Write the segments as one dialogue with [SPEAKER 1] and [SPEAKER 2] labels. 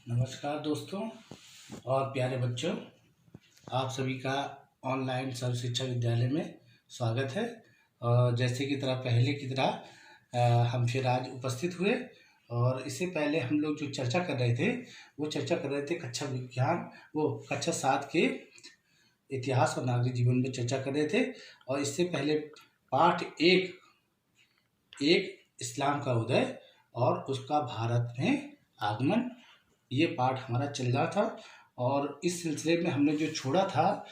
[SPEAKER 1] नमस्कार दोस्तों और प्यारे बच्चों, आप सभी का ऑनलाइन सर्व शिक्षा विद्यालय में स्वागत है। और जैसे की तरह पहले की तरह हम फिर आज उपस्थित हुए और इससे पहले हम लोग जो चर्चा कर रहे थे वो चर्चा कर रहे थे कक्षा विज्ञान वो कक्षा 7 के इतिहास और नागरिक जीवन में चर्चा कर रहे थे। और इससे पहले पाठ एक इस्लाम का उदय और उसका भारत में आगमन, ये पाठ हमारा चल रहा था। और इस सिलसिले में हमने जो छोड़ा था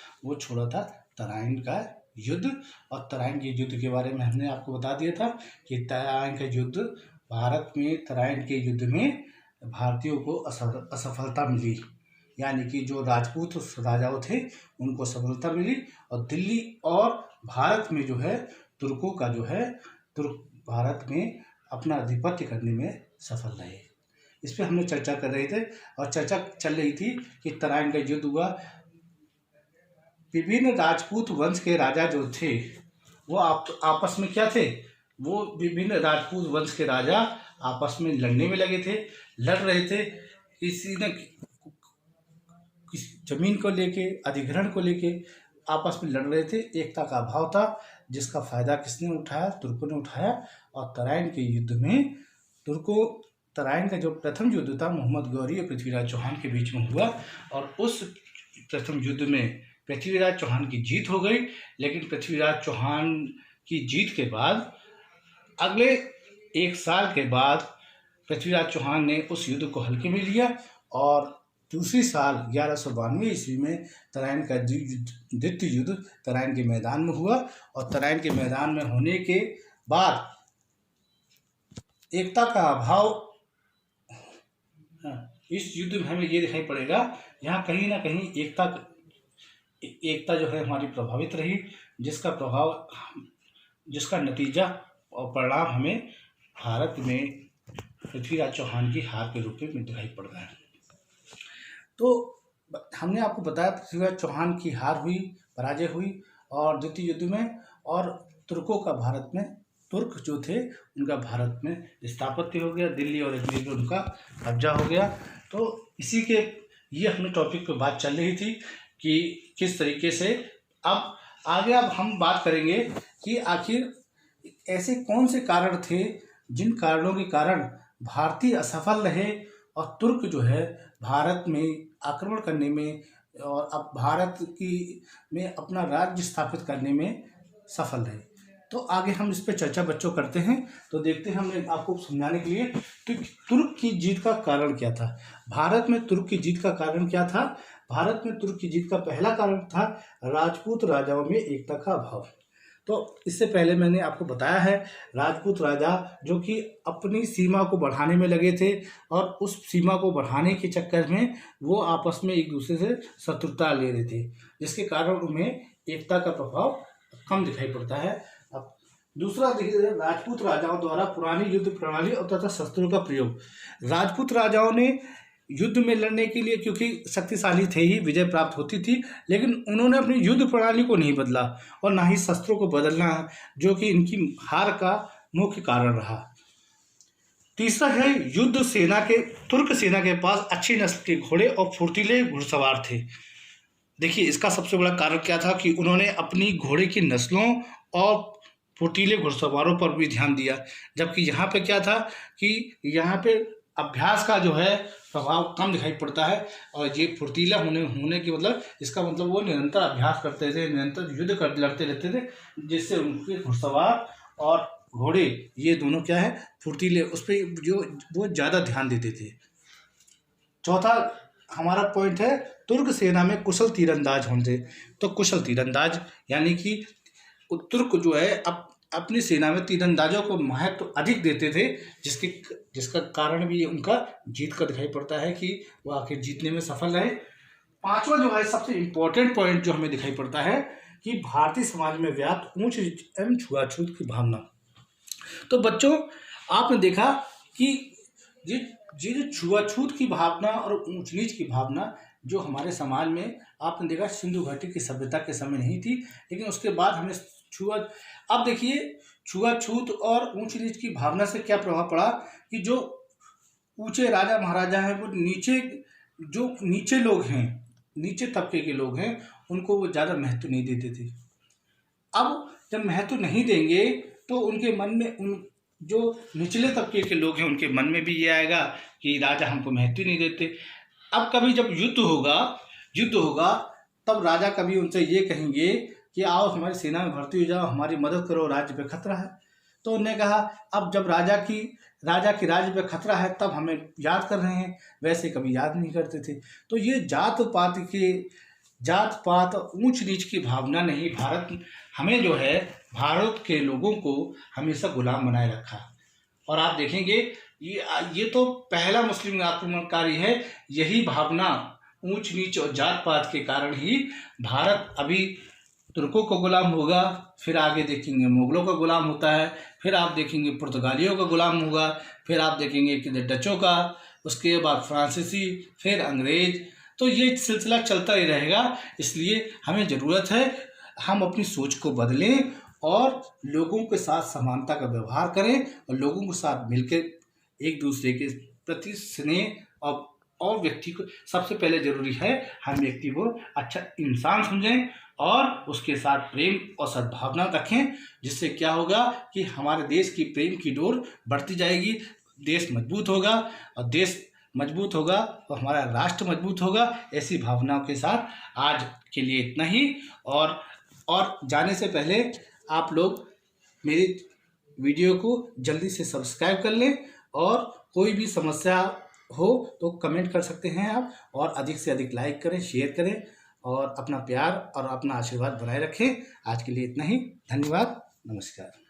[SPEAKER 1] तराइन का युद्ध। और तराइन के युद्ध के बारे में हमने आपको बता दिया था कि तराइन का युद्ध भारत में, तराइन के युद्ध में भारतीयों को असफलता मिली, यानी कि जो राजपूत राजाओं थे उनको सफलता मिली और दिल्ली और भारत में जो है तुर्कों का जो है तुर्क भारत में अपना आधिपत्य करने में सफल रहे। इस पर हमने चर्चा कर रहे थे और चर्चा चल रही थी कि तराइन का युद्ध हुआ। विभिन्न राजपूत वंश के राजा जो थे वो आपस में क्या थे, वो विभिन्न राजपूत वंश के राजा आपस में लड़ने में लगे थे, लड़ रहे थे। किसी न जमीन को लेके, अधिग्रहण को लेके आपस में लड़ रहे थे। एकता का अभाव था जिसका फायदा किसने उठाया? तुर्कों ने उठाया। और तराइन के युद्ध में तराइन का जो प्रथम युद्ध था मोहम्मद गौरी और पृथ्वीराज चौहान के बीच में हुआ और उस प्रथम युद्ध में पृथ्वीराज चौहान की जीत हो गई। लेकिन पृथ्वीराज चौहान की जीत के बाद अगले 1 साल के बाद पृथ्वीराज चौहान ने उस युद्ध को हल्के में लिया और दूसरी साल 1192 ईस्वी में तराइन का द्वितीय युद्ध तराइन के मैदान में हुआ। और तराइन के मैदान में होने के बाद एकता का अभाव, इस युद्ध में हमें ये दिखाई पड़ेगा यहाँ कहीं ना कहीं एकता जो है हमारी प्रभावित रही, जिसका नतीजा और परिणाम हमें भारत में पृथ्वीराज चौहान की हार के रूप में दिखाई पड़ रहा है। तो हमने आपको बताया पृथ्वीराज चौहान की हार हुई, पराजय हुई और द्वितीय युद्ध में, और तुर्कों का भारत में, तुर्क जो थे उनका भारत में स्थापत्य हो गया, दिल्ली और अजमेर में उनका कब्जा हो गया। तो इसी के ये अपने टॉपिक पे बात चल रही थी कि किस तरीके से अब हम बात करेंगे कि आखिर ऐसे कौन से कारण थे जिन कारणों के कारण भारतीय असफल रहे और तुर्क जो है भारत में आक्रमण करने में और अब भारत में अपना राज्य स्थापित करने में सफल रहे। तो आगे हम इस पर चर्चा बच्चों करते हैं। तो देखते हैं, हमने आपको समझाने के लिए तो तुर्क की जीत का कारण क्या था। भारत में तुर्क की जीत का कारण क्या था? भारत में तुर्क की जीत का पहला कारण था राजपूत राजाओं में एकता का अभाव। तो इससे पहले मैंने आपको बताया है राजपूत राजा जो कि अपनी सीमा को बढ़ाने में लगे थे और उस सीमा को बढ़ाने के चक्कर में वो आपस में एक दूसरे से शत्रुता ले रहे थे, जिसके कारण उन्हें एकता का प्रभाव कम दिखाई पड़ता है। अब दूसरा देखिए, राजपूत राजाओं द्वारा पुरानी युद्ध प्रणाली और तथा शस्त्रों का प्रयोग। राजपूत राजाओं ने युद्ध में लड़ने के लिए, क्योंकि शक्तिशाली थे ही, विजय प्राप्त होती थी, लेकिन उन्होंने अपनी युद्ध प्रणाली को नहीं बदला और ना ही शस्त्रों को बदलना, जो कि इनकी हार का मुख्य कारण रहा। तीसरा है युद्ध सेना के, तुर्क सेना के पास अच्छी नस्ल के घोड़े और फुर्तीले घुड़सवार थे। देखिए इसका सबसे बड़ा कारण क्या था कि उन्होंने अपनी घोड़े की नस्लों और फुर्तीले घुड़सवारों पर भी ध्यान दिया, जबकि यहाँ पे क्या था कि यहाँ पे अभ्यास का जो है प्रभाव कम दिखाई पड़ता है। और ये फुर्तीला होने की मतलब, इसका मतलब वो निरंतर अभ्यास करते थे, निरंतर युद्ध लड़ते रहते थे, जिससे उनके घुड़सवार और घोड़े ये दोनों क्या है, फुर्तीले, उस पर जो वो ज़्यादा ध्यान देते थे। चौथा हमारा पॉइंट है तुर्क सेना में कुशल तीरंदाज होते। तो कुशल तीरंदाज यानी कि तुर्क जो है अपनी सेना में तीरंदाजों को महत्व अधिक देते थे, जिसका कारण भी उनका जीत का दिखाई पड़ता है कि वो आखिर जीतने में सफल रहे। पांचवा जो है सबसे इम्पोर्टेंट पॉइंट जो हमें दिखाई पड़ता है कि भारतीय समाज में व्याप्त ऊंच एवं छुआछूत की भावना। तो बच्चों आपने देखा कि ये जो छुआछूत की भावना और ऊंच नीच की भावना जो हमारे समाज में, आपने देखा सिंधु घाटी की सभ्यता के समय नहीं थी, लेकिन उसके बाद हमें अब देखिए छुआछूत और ऊंच नीच की भावना से क्या प्रभाव पड़ा कि जो ऊंचे राजा महाराजा हैं वो नीचे, जो नीचे लोग हैं, नीचे तबके के लोग हैं, उनको वो ज़्यादा महत्व नहीं देते थे। अब जब महत्व नहीं देंगे तो उनके मन में, उन जो निचले तबके के लोग हैं उनके मन में भी ये आएगा कि राजा हमको महत्व नहीं देते। अब कभी जब युद्ध होगा तब राजा कभी उनसे ये कहेंगे कि आओ हमारी सेना में भर्ती हो जाओ, हमारी मदद करो, राज्य पे खतरा है। तो उन्होंने कहा अब जब राजा की राज्य पे खतरा है तब हमें याद कर रहे हैं, वैसे कभी याद नहीं करते थे। तो ये जात पात ऊंच नीच की भावना नहीं, भारत हमें जो है भारत के लोगों को हमेशा गुलाम बनाए रखा। और आप देखेंगे ये तो पहला मुस्लिम आक्रमणकारी है। यही भावना ऊंच नीच और जात पात के कारण ही भारत अभी तुर्कों को गुलाम होगा, फिर आगे देखेंगे मुगलों का गुलाम होता है, फिर आप देखेंगे पुर्तगालियों का गुलाम होगा, फिर आप देखेंगे कि डचों का, उसके बाद फ्रांसीसी, फिर अंग्रेज। तो ये सिलसिला चलता ही रहेगा। इसलिए हमें ज़रूरत है हम अपनी सोच को बदलें और लोगों के साथ समानता का व्यवहार करें और लोगों के साथ मिलकर एक दूसरे के प्रति स्नेह और व्यक्ति को सबसे पहले जरूरी है हम व्यक्ति को अच्छा इंसान समझें और उसके साथ प्रेम और सद्भावना रखें, जिससे क्या होगा कि हमारे देश की प्रेम की डोर बढ़ती जाएगी, देश मजबूत होगा और देश मजबूत होगा तो हमारा राष्ट्र मजबूत होगा। ऐसी भावनाओं के साथ आज के लिए इतना ही। और जाने से पहले आप लोग मेरी वीडियो को जल्दी से सब्सक्राइब कर लें और कोई भी समस्या हो तो कमेंट कर सकते हैं आप, और अधिक से अधिक लाइक करें, शेयर करें और अपना प्यार और अपना आशीर्वाद बनाए रखें। आज के लिए इतना ही। धन्यवाद। नमस्कार।